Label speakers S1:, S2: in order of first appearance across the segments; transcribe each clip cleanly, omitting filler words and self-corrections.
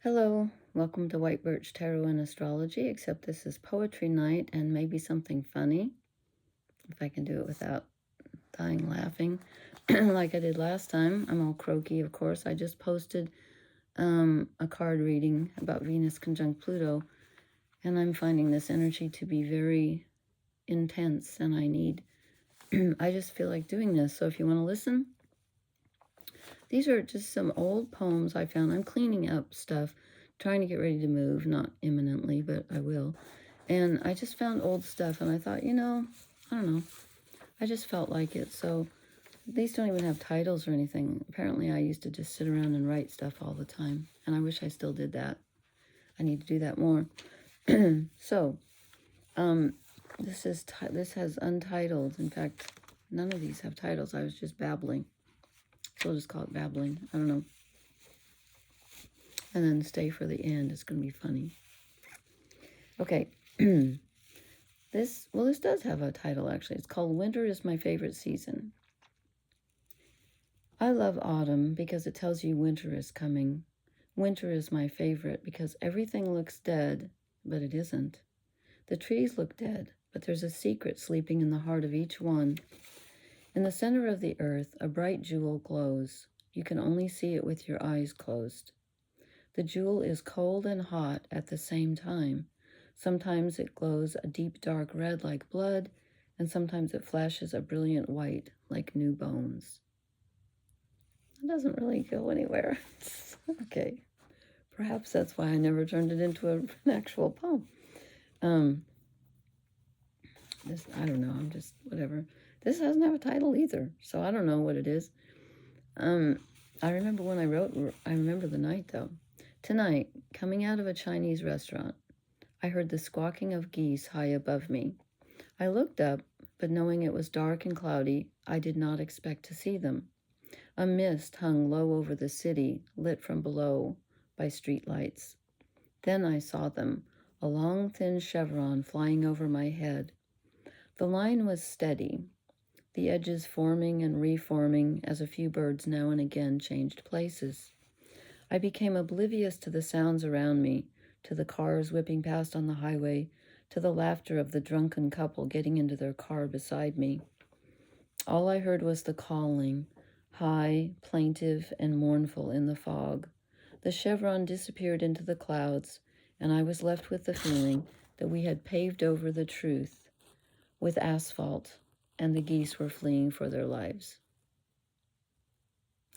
S1: Hello, welcome to White Birch Tarot and Astrology, except this is poetry night and maybe something funny, if I can do it without dying laughing, like I did last time. I'm all croaky, of course. I just posted a card reading about Venus conjunct Pluto, and I'm finding this energy to be very intense, and I just feel like doing this. So if you want to listen, these are just some old poems I found. I'm cleaning up stuff, trying to get ready to move, not imminently, but I will. And I just found old stuff, and I thought, I don't know. I just felt like it. So these don't even have titles or anything. Apparently, I used to just sit around and write stuff all the time, and I wish I still did that. I need to do that more. So, this has untitled. In fact, none of these have titles. I was just babbling. So we'll just call it babbling. I don't know. And then stay for the end. It's going to be funny. Okay. This does have a title, actually. It's called Winter is My Favorite Season. I love autumn because it tells you winter is coming. Winter is my favorite because everything looks dead, but it isn't. The trees look dead, but there's a secret sleeping in the heart of each one. In the center of the earth, a bright jewel glows. You can only see it with your eyes closed. The jewel is cold and hot at the same time. Sometimes it glows a deep dark red like blood, and sometimes it flashes a brilliant white like new bones. It doesn't really go anywhere. Okay. Perhaps that's why I never turned it into an actual poem. I don't know. I'm just, whatever. This doesn't have a title either, so I don't know what it is. I remember when I wrote, I remember the night, though. Tonight, coming out of a Chinese restaurant, I heard the squawking of geese high above me. I looked up, but knowing it was dark and cloudy, I did not expect to see them. A mist hung low over the city, lit from below by street lights. Then I saw them, a long, thin chevron flying over my head. The line was steady, the edges forming and reforming as a few birds now and again changed places. I became oblivious to the sounds around me, to the cars whipping past on the highway, to the laughter of the drunken couple getting into their car beside me. All I heard was the calling, high, plaintive, and mournful in the fog. The chevron disappeared into the clouds, and I was left with the feeling that we had paved over the truth with asphalt, and the geese were fleeing for their lives.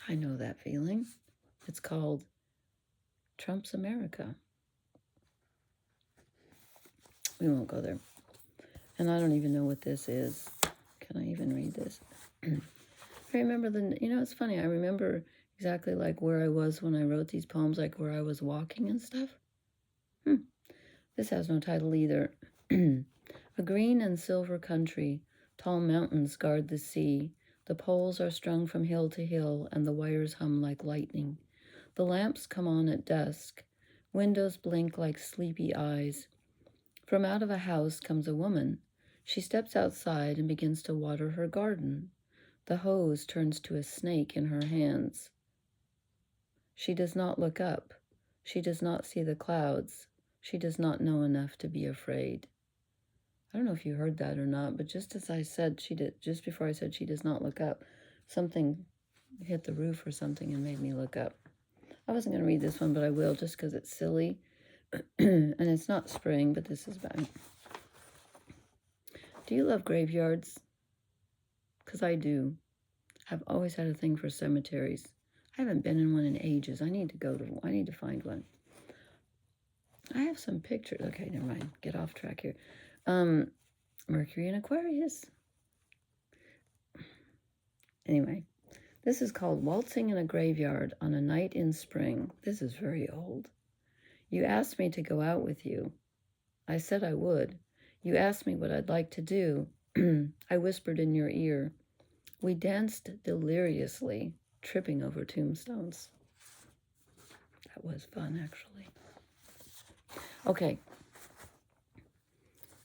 S1: I know that feeling. It's called Trump's America. We won't go there. And I don't even know what this is. Can I even read this? I remember it's funny. I remember exactly like where I was when I wrote these poems, like where I was walking and stuff. This has no title either. A green and silver country, tall mountains guard the sea. The poles are strung from hill to hill, and the wires hum like lightning. The lamps come on at dusk. Windows blink like sleepy eyes. From out of a house comes a woman. She steps outside and begins to water her garden. The hose turns to a snake in her hands. She does not look up. She does not see the clouds. She does not know enough to be afraid. I don't know if you heard that or not, but just before I said she does not look up, something hit the roof or something and made me look up. I wasn't going to read this one, but I will just because it's silly. And it's not spring, but this is bad. Do you love graveyards? Because I do. I've always had a thing for cemeteries. I haven't been in one in ages. I need to find one. I have some pictures. Okay, never mind. Get off track here. Mercury in Aquarius. Anyway, this is called Waltzing in a Graveyard on a Night in Spring. This is very old. You asked me to go out with you. I said I would. You asked me what I'd like to do. I whispered in your ear. We danced deliriously, tripping over tombstones. That was fun, actually. Okay.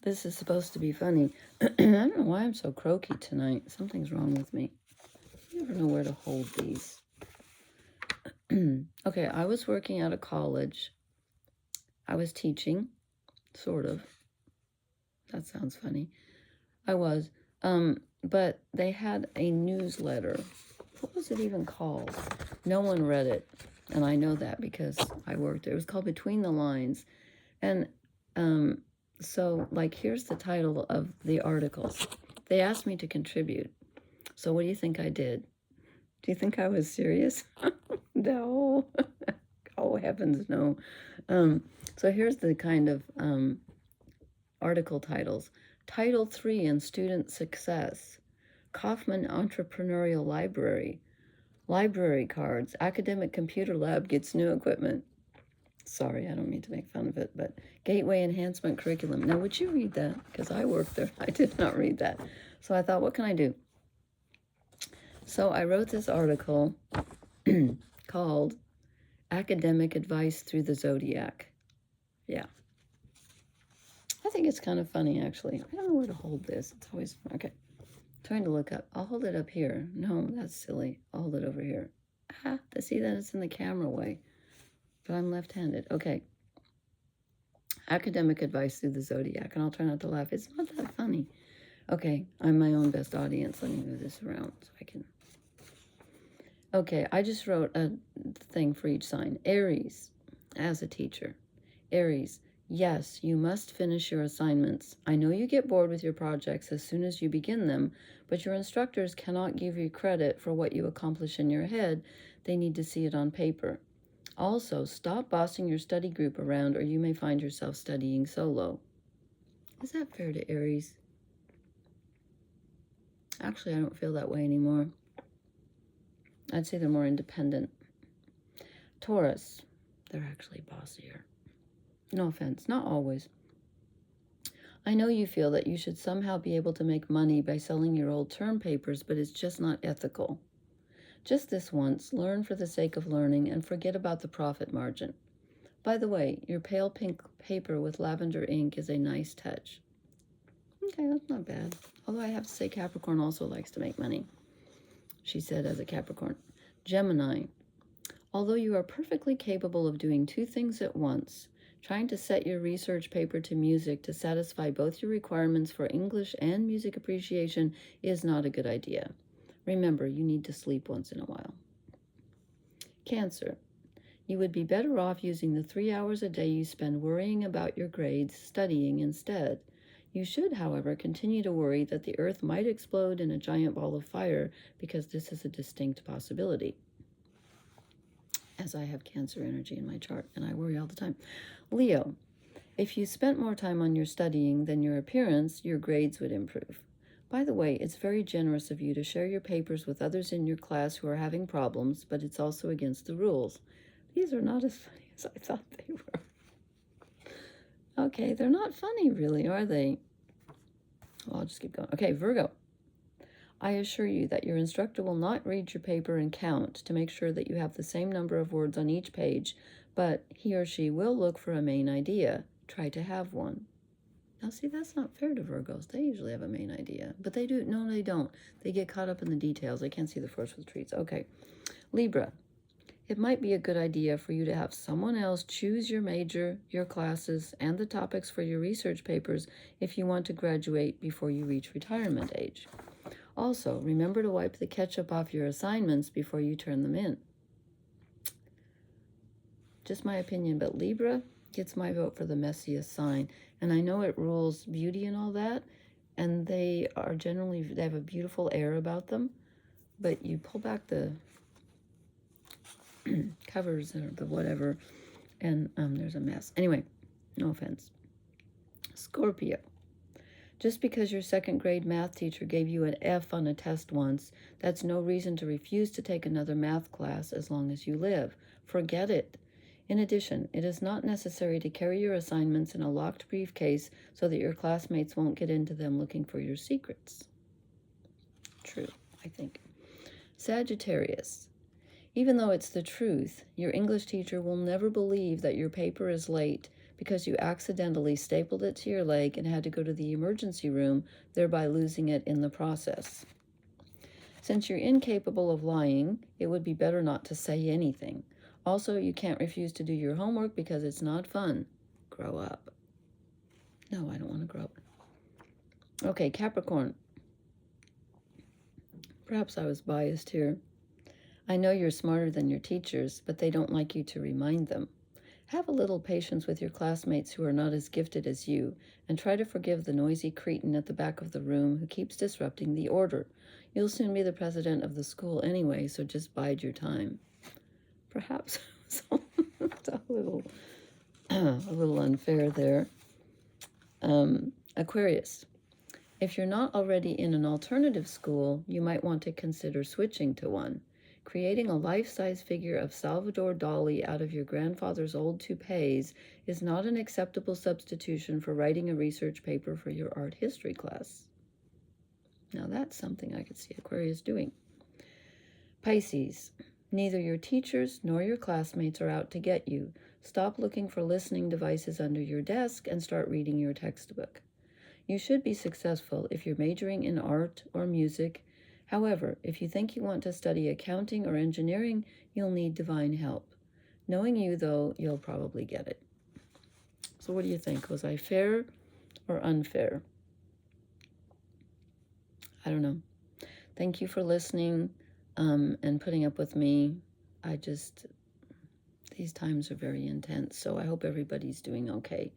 S1: This is supposed to be funny. I don't know why I'm so croaky tonight. Something's wrong with me. You never know where to hold these. Okay, I was working at a college. I was teaching, sort of. That sounds funny. I was. But they had a newsletter. What was it even called? No one read it. And I know that because I worked there. It was called Between the Lines. And so, like, here's the title of the articles. They asked me to contribute. So what do you think I did? Do you think I was serious? No. Oh, heavens, no. So here's the kind of article titles. Title 3 in Student Success. Kaufman Entrepreneurial Library. Library cards. Academic Computer Lab gets new equipment. Sorry, I don't mean to make fun of it, but Gateway Enhancement Curriculum. Now, would you read that? Because I worked there. I did not read that. So I thought, what can I do? So I wrote this article called Academic Advice Through the Zodiac. Yeah. I think it's kind of funny, actually. I don't know where to hold this. It's always, okay. Trying to look up. I'll hold it up here. No, that's silly. I'll hold it over here. See that it's in the camera way. But I'm left-handed. Okay. Academic Advice Through the Zodiac. And I'll try not to laugh. It's not that funny. Okay, I'm my own best audience. Let me move this around so I can. Okay, I just wrote a thing for each sign. Aries, as a teacher. Aries, yes, you must finish your assignments. I know you get bored with your projects as soon as you begin them, but your instructors cannot give you credit for what you accomplish in your head. They need to see it on paper. Also, stop bossing your study group around or you may find yourself studying solo. Is that fair to Aries? Actually, I don't feel that way anymore. I'd say they're more independent. Taurus, they're actually bossier. No offense, not always. I know you feel that you should somehow be able to make money by selling your old term papers, but it's just not ethical. Just this once, learn for the sake of learning and forget about the profit margin. By the way, your pale pink paper with lavender ink is a nice touch. Okay, that's not bad. Although I have to say Capricorn also likes to make money. She said as a Capricorn. Gemini, although you are perfectly capable of doing two things at once, trying to set your research paper to music to satisfy both your requirements for English and music appreciation is not a good idea. Remember, you need to sleep once in a while. Cancer, you would be better off using the 3 hours a day you spend worrying about your grades studying instead. You should, however, continue to worry that the earth might explode in a giant ball of fire because this is a distinct possibility. As I have Cancer energy in my chart and I worry all the time. Leo, if you spent more time on your studying than your appearance, your grades would improve. By the way, it's very generous of you to share your papers with others in your class who are having problems, but it's also against the rules. These are not as funny as I thought they were. Okay, they're not funny really, are they? Well, I'll just keep going. Okay, Virgo. I assure you that your instructor will not read your paper and count to make sure that you have the same number of words on each page, but he or she will look for a main idea. Try to have one. Now, see, that's not fair to Virgos. They usually have a main idea, but they do. No, they don't. They get caught up in the details. I can't see the forest for the trees. Okay. Libra. It might be a good idea for you to have someone else choose your major, your classes, and the topics for your research papers if you want to graduate before you reach retirement age. Also, remember to wipe the ketchup off your assignments before you turn them in. Just my opinion, but Libra gets my vote for the messiest sign. And I know it rules beauty and all that, and they have a beautiful air about them, but you pull back the covers or the whatever, and there's a mess. Anyway, no offense. Scorpio. Just because your second grade math teacher gave you an F on a test once, that's no reason to refuse to take another math class as long as you live. Forget it. In addition, it is not necessary to carry your assignments in a locked briefcase so that your classmates won't get into them looking for your secrets. True, I think. Sagittarius. Even though it's the truth, your English teacher will never believe that your paper is late because you accidentally stapled it to your leg and had to go to the emergency room, thereby losing it in the process. Since you're incapable of lying, it would be better not to say anything. Also, you can't refuse to do your homework because it's not fun. Grow up. No, I don't want to grow up. Okay, Capricorn. Perhaps I was biased here. I know you're smarter than your teachers, but they don't like you to remind them. Have a little patience with your classmates who are not as gifted as you, and try to forgive the noisy cretin at the back of the room who keeps disrupting the order. You'll soon be the president of the school anyway, so just bide your time. Perhaps it's a little unfair there. Aquarius. If you're not already in an alternative school, you might want to consider switching to one. Creating a life-size figure of Salvador Dali out of your grandfather's old toupees is not an acceptable substitution for writing a research paper for your art history class. Now that's something I could see Aquarius doing. Pisces. Neither your teachers nor your classmates are out to get you. Stop looking for listening devices under your desk and start reading your textbook. You should be successful if you're majoring in art or music. However, if you think you want to study accounting or engineering, you'll need divine help. Knowing you, though, you'll probably get it. So what do you think? Was I fair or unfair? I don't know. Thank you for listening and putting up with me. These times are very intense, so I hope everybody's doing okay.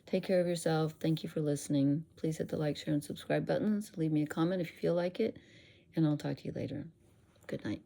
S1: Take care of yourself. Thank you for listening. Please hit the like, share, and subscribe buttons. Leave me a comment if you feel like it, and I'll talk to you later. Good night.